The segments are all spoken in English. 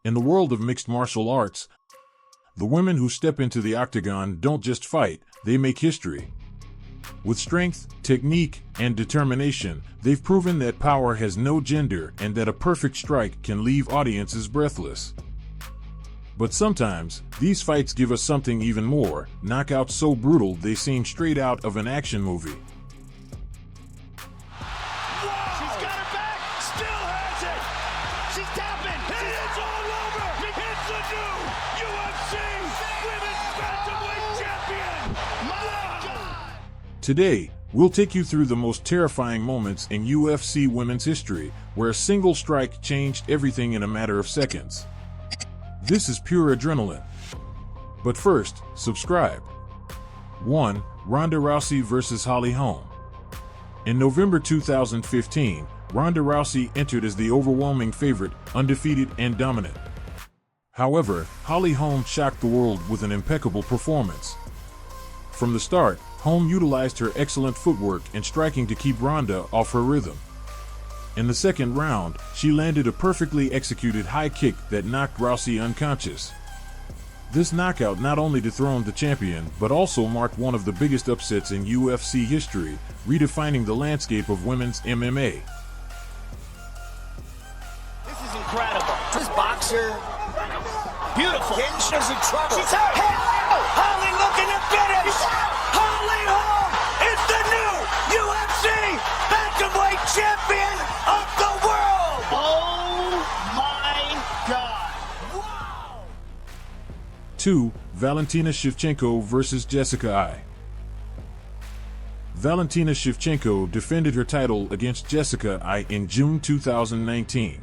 In the world of mixed martial arts, the women who step into the octagon don't just fight, they make history. With strength, technique, and determination, they've proven that power has no gender and that a perfect strike can leave audiences breathless. But sometimes, these fights give us something even more, knockouts so brutal they seem straight out of an action movie. She's got it back, still has it. She's tapping, and it's all over. It's the new UFC Women's Bantamweight Champion. My God! Today, we'll take you through the most terrifying moments in UFC women's history, where a single strike changed everything in a matter of seconds. This is pure adrenaline. But first, subscribe. 1. Ronda Rousey vs. Holm. In November 2015, Ronda Rousey entered as the overwhelming favorite, undefeated and dominant. However, Holm shocked the world with an impeccable performance. From the start, Holm utilized her excellent footwork and striking to keep Ronda off her rhythm. In the second round, she landed a perfectly executed high kick that knocked Rousey unconscious. This knockout not only dethroned the champion, but also marked one of the biggest upsets in UFC history, redefining the landscape of women's MMA. This is incredible. This boxer, beautiful. She's in trouble. She's hurt. Holly looking to finish. Holly Holm is the new UFC Bantamweight Champion of the world. Oh my God. Wow. 2. Valentina Shevchenko vs. Jessica I. Valentina Shevchenko defended her title against Jessica I in June 2019.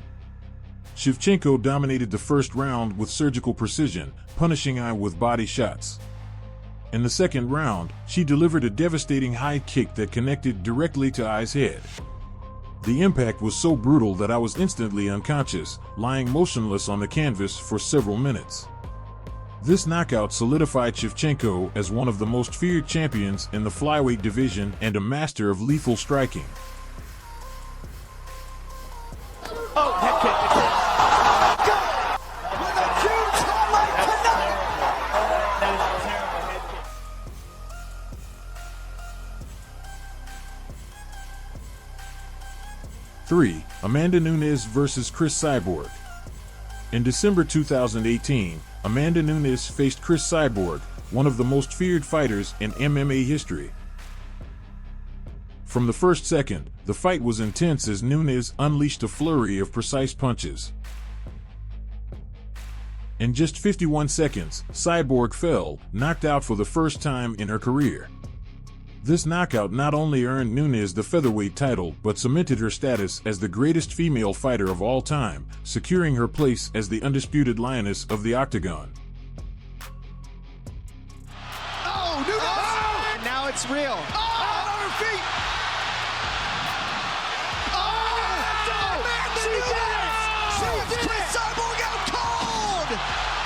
Shevchenko dominated the first round with surgical precision, punishing I with body shots. In the second round, she delivered a devastating high kick that connected directly to I's head. The impact was so brutal that I was instantly unconscious, lying motionless on the canvas for several minutes. This knockout solidified Shevchenko as one of the most feared champions in the flyweight division and a master of lethal striking. Oh, head kick. 3. Amanda Nunes vs. Cris Cyborg. In December 2018, Amanda Nunes faced Cris Cyborg, one of the most feared fighters in MMA history. From the first second, the fight was intense as Nunes unleashed a flurry of precise punches. In just 51 seconds, Cyborg fell, knocked out for the first time in her career. This knockout not only earned Nunes the featherweight title, but cemented her status as the greatest female fighter of all time, securing her place as the undisputed lioness of the octagon. Oh, Nunes! Oh! And now it's real. Oh, on her feet! Oh! Amanda She Nunes! did it! She did Cris Cyborg out cold!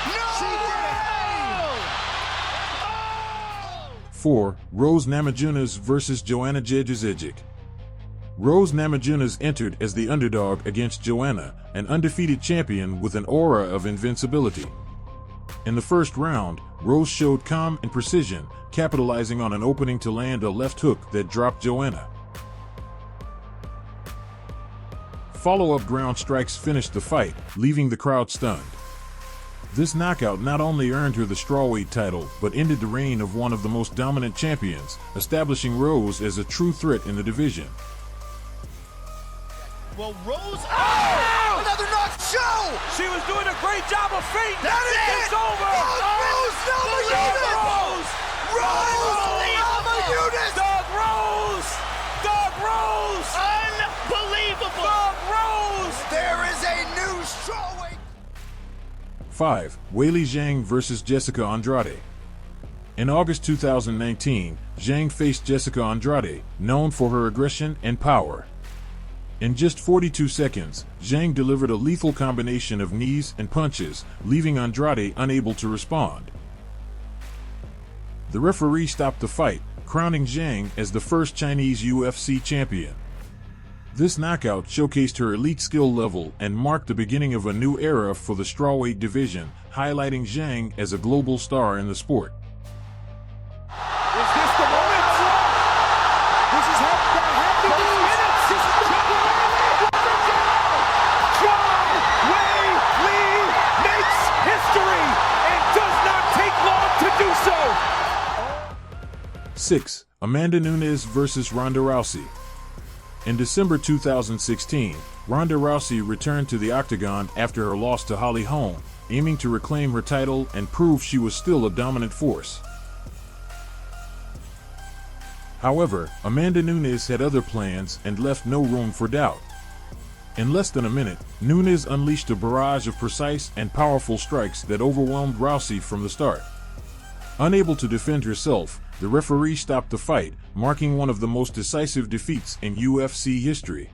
No She did it! 4. Rose Namajunas vs. Joanna Jędrzejczyk. Rose Namajunas entered as the underdog against Joanna, an undefeated champion with an aura of invincibility. In the first round, Rose showed calm and precision, capitalizing on an opening to land a left hook that dropped Joanna. Follow-up ground strikes finished the fight, leaving the crowd stunned. This knockout not only earned her the strawweight title, but ended the reign of one of the most dominant champions, establishing Rose as a true threat in the division. Well, Rose. Oh! Another knock show! She was doing a great job of feint. That is It's it! over. Rose Namajunas! Rose Namajunas! Dog Rose! Dog Rose! Unbelievable! Dog Rose! There is a new strawweight. 5. Weili Zhang vs. Jessica Andrade. In August 2019, Zhang faced Jessica Andrade, known for her aggression and power. In just 42 seconds, Zhang delivered a lethal combination of knees and punches, leaving Andrade unable to respond. The referee stopped the fight, crowning Zhang as the first Chinese UFC champion. This knockout showcased her elite skill level and marked the beginning of a new era for the strawweight division, highlighting Zhang as a global star in the sport. Is this the moment? This is gonna have to be minutes. This is John Wei Lee makes history and does not take long to do so. 6. Amanda Nunes vs. Ronda Rousey. In December 2016, Ronda Rousey returned to the octagon after her loss to Holm, aiming to reclaim her title and prove she was still a dominant force. However, Amanda Nunes had other plans and left no room for doubt. In less than a minute, Nunes unleashed a barrage of precise and powerful strikes that overwhelmed Rousey from the start. Unable to defend herself, the referee stopped the fight, marking one of the most decisive defeats in UFC history.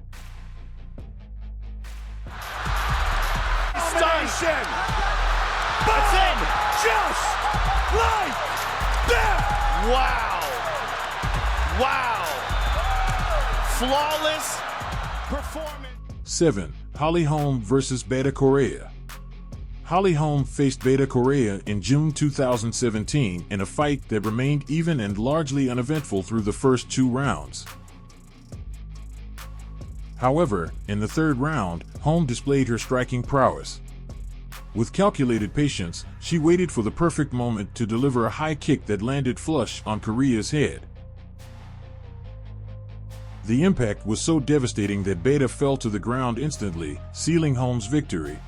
Station! But then, just like that! Wow! Flawless performance. 7. Holly Holm vs. Beta Correa. Holly Holm faced Beta Correa in June 2017 in a fight that remained even and largely uneventful through the first 2 rounds. However, in the third round, Holm displayed her striking prowess. With calculated patience, she waited for the perfect moment to deliver a high kick that landed flush on Correa's head. The impact was so devastating that Beta fell to the ground instantly, sealing Holm's victory.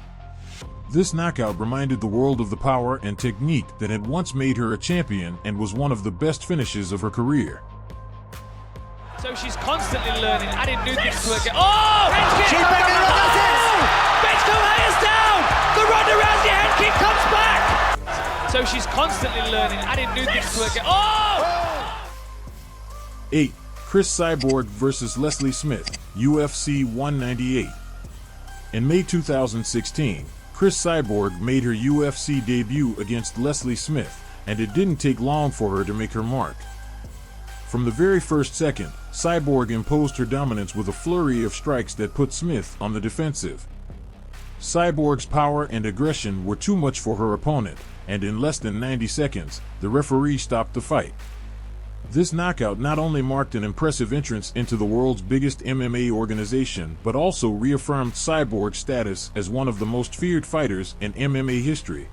This knockout reminded the world of the power and technique that had once made her a champion and was one of the best finishes of her career. So she's constantly learning, adding new things to her game. Oh! Head kick! Bench Correa's down! The Ronda Rousey head kick comes back! So she's constantly learning, adding new things to her game. Oh! 8. Cris Cyborg vs. Leslie Smith, UFC 198. In May 2016, Cris Cyborg made her UFC debut against Leslie Smith, and it didn't take long for her to make her mark. From the very first second, Cyborg imposed her dominance with a flurry of strikes that put Smith on the defensive. Cyborg's power and aggression were too much for her opponent, and in less than 90 seconds, the referee stopped the fight. This knockout not only marked an impressive entrance into the world's biggest MMA organization, but also reaffirmed Cyborg's status as one of the most feared fighters in MMA history.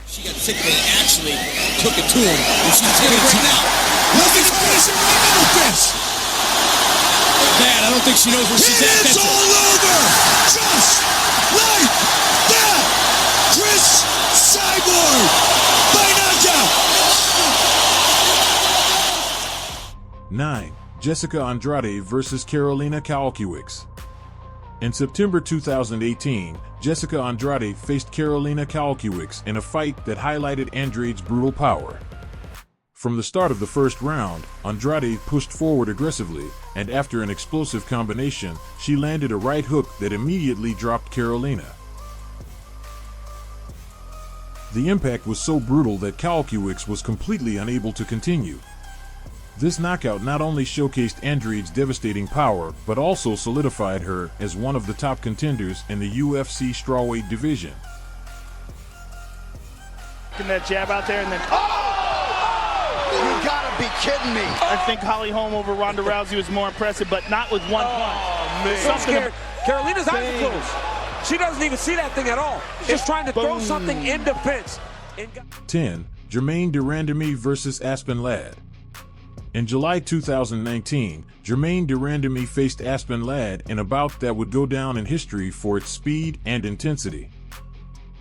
She got sick of it and actually took it to him, and she's getting it right now. Leslie's finishing right now with this. Bad, I don't think she knows where she's at. It's all over, just like that. Cris Cyborg by knockout. 9. Jessica Andrade vs. Karolina Kowalkiewicz. In September 2018, Jessica Andrade faced Karolina Kowalkiewicz in a fight that highlighted Andrade's brutal power. From the start of the first round, Andrade pushed forward aggressively, and after an explosive combination, she landed a right hook that immediately dropped Karolina. The impact was so brutal that Kowalkiewicz was completely unable to continue. This knockout not only showcased Andrade's devastating power, but also solidified her as one of the top contenders in the UFC strawweight division. Getting that jab out there and then... You gotta be kidding me. I think Holly Holm over Ronda Rousey was more impressive, but not with one punch. So scared. Carolina's eyes are closed. She doesn't even see that thing at all. Just trying to throw something in defense. 10. Germaine de Randamie vs. Aspen Ladd. In July 2019, Germaine de Randamie faced Aspen Ladd in a bout that would go down in history for its speed and intensity.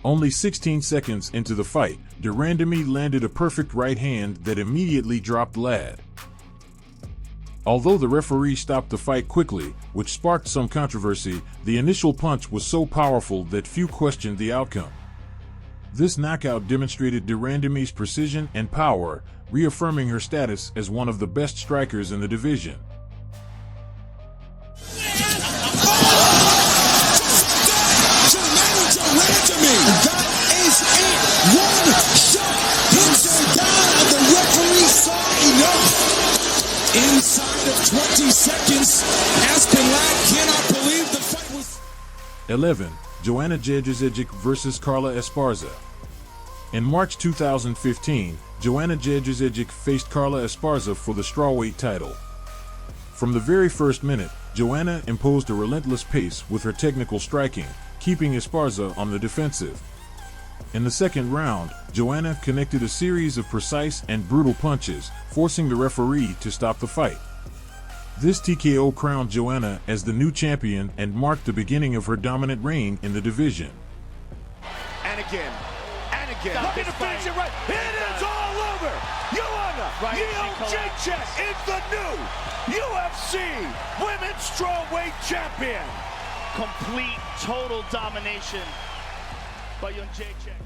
Only 16 seconds into the fight, de Randamie landed a perfect right hand that immediately dropped Ladd. Although the referee stopped the fight quickly, which sparked some controversy, the initial punch was so powerful that few questioned the outcome. This knockout demonstrated de Randamie's precision and power, reaffirming her status as one of the best strikers in the division. That is it. One shot puts her down, and the referee saw enough. Inside of 20 seconds, Aspen Ladd 11. Joanna Jędrzejczyk vs. Carla Esparza. In March 2015, Joanna Jędrzejczyk faced Carla Esparza for the strawweight title. From the very first minute, Joanna imposed a relentless pace with her technical striking, keeping Esparza on the defensive. In the second round, Joanna connected a series of precise and brutal punches, forcing the referee to stop the fight. This TKO crowned Joanna as the new champion and marked the beginning of her dominant reign in the division. And again. Looking to finish it right. It is all over. Joanna Jędrzejczyk is the new UFC Women's Strawweight Champion. Complete, total domination by Jędrzejczyk.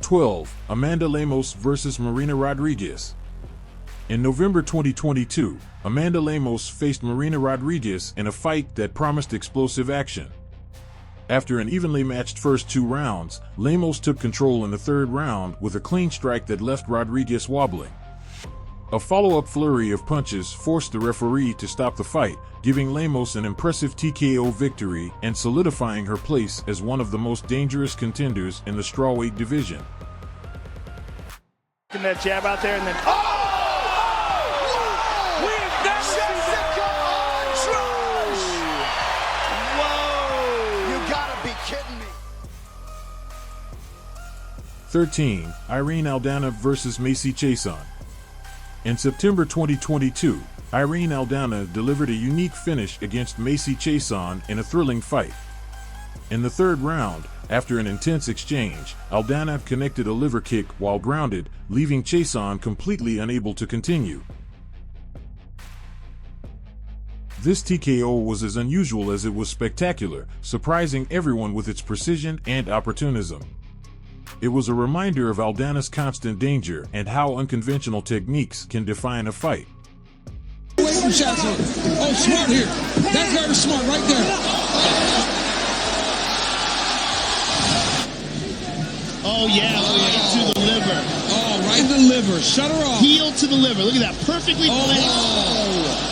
12. Amanda Lemos vs. Marina Rodriguez. In November 2022, Amanda Lemos faced Marina Rodriguez in a fight that promised explosive action. After an evenly matched first 2 rounds, Lemos took control in the third round with a clean strike that left Rodriguez wobbling. A follow-up flurry of punches forced the referee to stop the fight, giving Lemos an impressive TKO victory and solidifying her place as one of the most dangerous contenders in the strawweight division. Getting that jab out there and then... Shevchenko on Whoa! You gotta be kidding me. 13. Irene Aldana vs. Macy Chiasson. In September 2022, Irene Aldana delivered a unique finish against Macy Chiasson in a thrilling fight. In the third round, after an intense exchange, Aldana connected a liver kick while grounded, leaving Chiasson completely unable to continue. This TKO was as unusual as it was spectacular, surprising everyone with its precision and opportunism. It was a reminder of Aldana's constant danger and how unconventional techniques can define a fight. Away from Jackson. Oh, smart here. That's very smart right there. Oh, yeah, right to the liver. Oh, right in the liver. Shut her off. Heel to the liver. Look at that. Perfectly placed. Oh.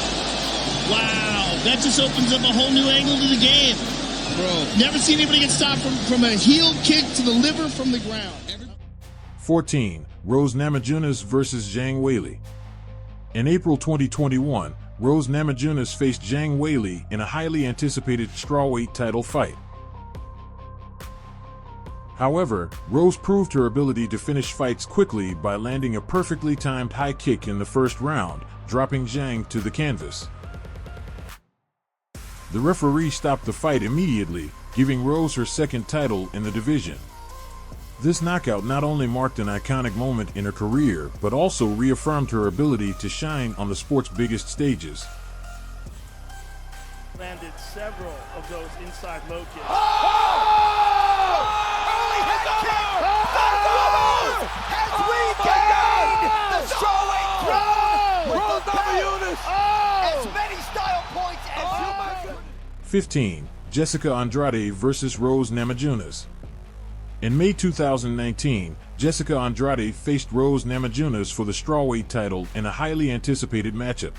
Wow. That just opens up a whole new angle to the game. Bro. Never seen anybody get stopped from a heel kick to the liver from the ground. 14. Rose Namajunas vs. Zhang Weili. In April 2021, Rose Namajunas faced Zhang Weili in a highly anticipated strawweight title fight. However, Rose proved her ability to finish fights quickly by landing a perfectly timed high kick in the first round, dropping Zhang to the canvas. The referee stopped the fight immediately, giving Rose her second title in the division. This knockout not only marked an iconic moment in her career, but also reaffirmed her ability to shine on the sport's biggest stages. Landed several of those inside low kicks. Early head kick! As we gain the strawweight throne with as many style points as you might. 15. Jessica Andrade vs. Rose Namajunas. In May 2019, Jessica Andrade faced Rose Namajunas for the strawweight title in a highly anticipated matchup.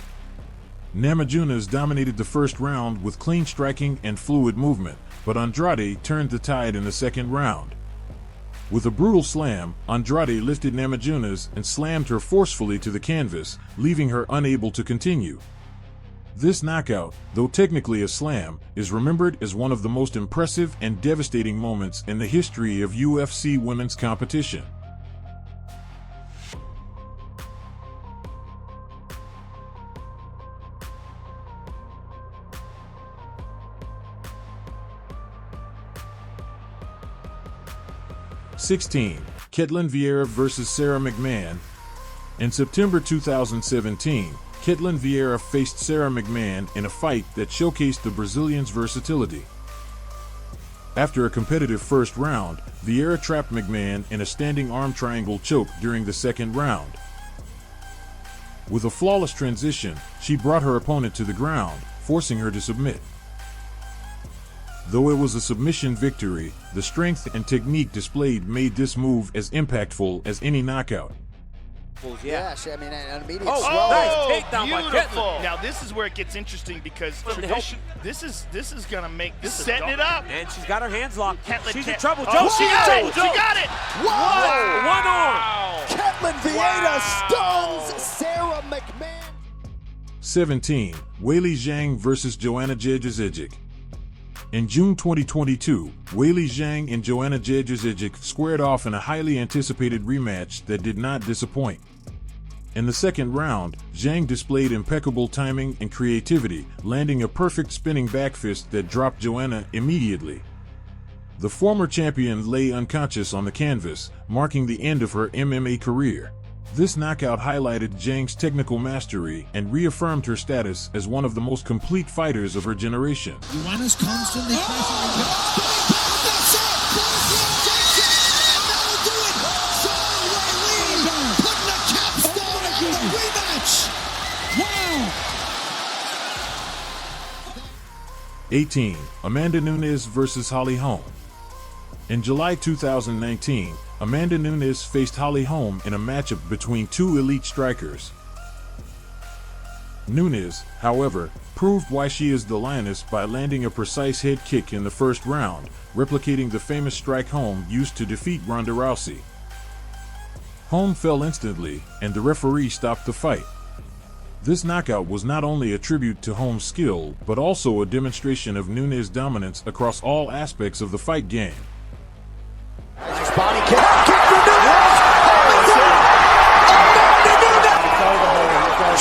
Namajunas dominated the first round with clean striking and fluid movement, but Andrade turned the tide in the second round. With a brutal slam, Andrade lifted Namajunas and slammed her forcefully to the canvas, leaving her unable to continue. This knockout, though technically a slam, is remembered as one of the most impressive and devastating moments in the history of UFC women's competition. (16) Ketlen Vieira vs. Sarah McMahon. In September 2017, Ketlen Vieira faced Sarah McMahon in a fight that showcased the Brazilian's versatility. After a competitive first round, Vieira trapped McMahon in a standing arm triangle choke during the second round. With a flawless transition, she brought her opponent to the ground, forcing her to submit. Though it was a submission victory, the strength and technique displayed made this move as impactful as any knockout. Yeah, I mean, an immediate Oh, swell. nice takedown by beautiful. Ketlin. Now this is where it gets interesting because tradition. this is gonna make this setting it up. And she's got her hands locked. Ketlin She's in can't- trouble. Oh, Joe, she got it. Joe. She got it. Whoa! One arm. Ketlin Vieira stuns Sarah McMahon. 17. Weili Zhang vs. Joanna Jędrzejczyk. In June 2022, Weili Zhang and Joanna Jędrzejczyk squared off in a highly anticipated rematch that did not disappoint. In the second round, Zhang displayed impeccable timing and creativity, landing a perfect spinning back fist that dropped Joanna immediately. The former champion lay unconscious on the canvas, marking the end of her MMA career. This knockout highlighted Zhang's technical mastery and reaffirmed her status as one of the most complete fighters of her generation. Joanna's constantly Wow! 18. Amanda Nunes vs. Holm. In July 2019, Amanda Nunes faced Holm in a matchup between two elite strikers. Nunes, however, proved why she is the lioness by landing a precise head kick in the first round, replicating the famous strike Holm used to defeat Ronda Rousey. Holm fell instantly, and the referee stopped the fight. This knockout was not only a tribute to Holm's skill, but also a demonstration of Nunes' dominance across all aspects of the fight game. Nice body kick. Kick for Nunes.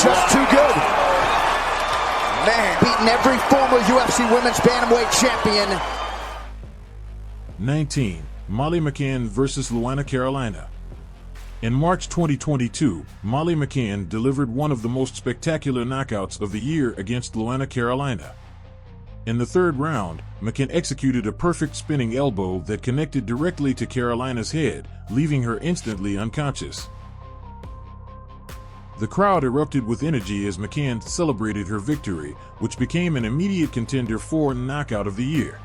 Just too good. Man, beating every former UFC Women's Bantamweight champion. 19. Molly McCann vs. Luana Carolina. In March 2022, Molly McCann delivered one of the most spectacular knockouts of the year against Joanna Carolina. In the third round, McCann executed a perfect spinning elbow that connected directly to Carolina's head, leaving her instantly unconscious. The crowd erupted with energy as McCann celebrated her victory, which became an immediate contender for Knockout of the Year.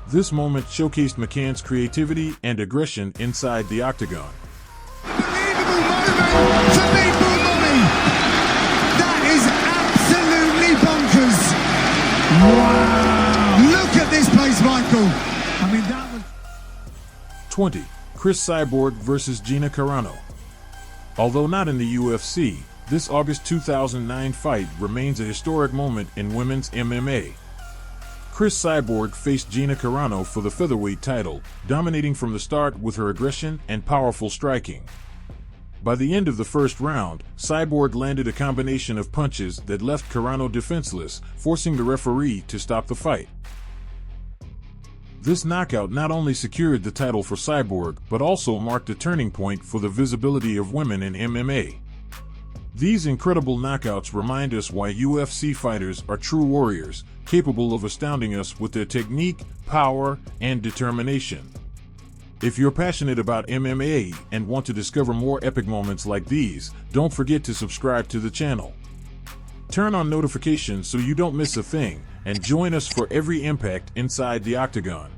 This moment showcased McCann's creativity and aggression inside the octagon. Unbelievable moment for Maple Money. That is absolutely bonkers. Wow. Look at this place, Michael. I mean, that was... 20. Cris Cyborg vs. Gina Carano. Although not in the UFC, this August 2009 fight remains a historic moment in women's MMA. Cris Cyborg faced Gina Carano for the featherweight title, dominating from the start with her aggression and powerful striking. By the end of the first round, Cyborg landed a combination of punches that left Carano defenseless, forcing the referee to stop the fight. This knockout not only secured the title for Cyborg, but also marked a turning point for the visibility of women in MMA. These incredible knockouts remind us why UFC fighters are true warriors, capable of astounding us with their technique, power, and determination. If you're passionate about MMA and want to discover more epic moments like these, don't forget to subscribe to the channel. Turn on notifications so you don't miss a thing, and join us for every impact inside the octagon.